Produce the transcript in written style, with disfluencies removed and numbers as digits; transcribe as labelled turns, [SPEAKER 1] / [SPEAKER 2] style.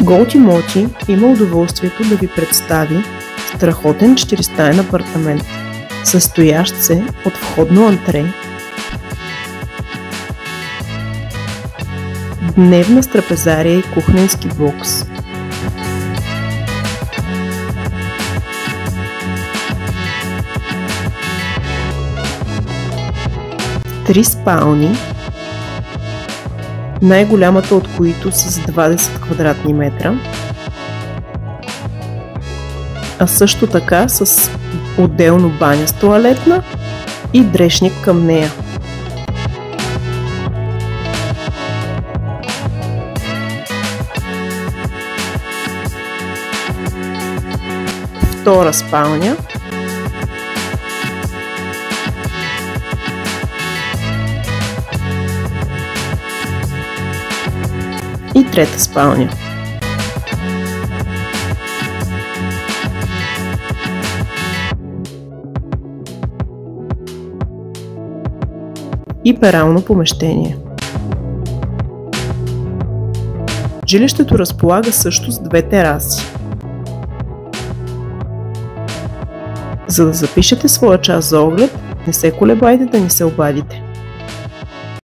[SPEAKER 1] Голти Моти има удоволствието да ви представи страхотен 4-стаен апартамент, състоящ се от входно антре, дневна с трапезария и кухненски бокс, три спални, най-голямата от които с 20 квадратни метра, а също така с отделно баня с тоалетна и дрешник към нея. Втора спалня, и трета спалня. И перално помещение. Жилището разполага също с две тераси. За да запишете своя час за оглед, не се колебайте да ни се обадите.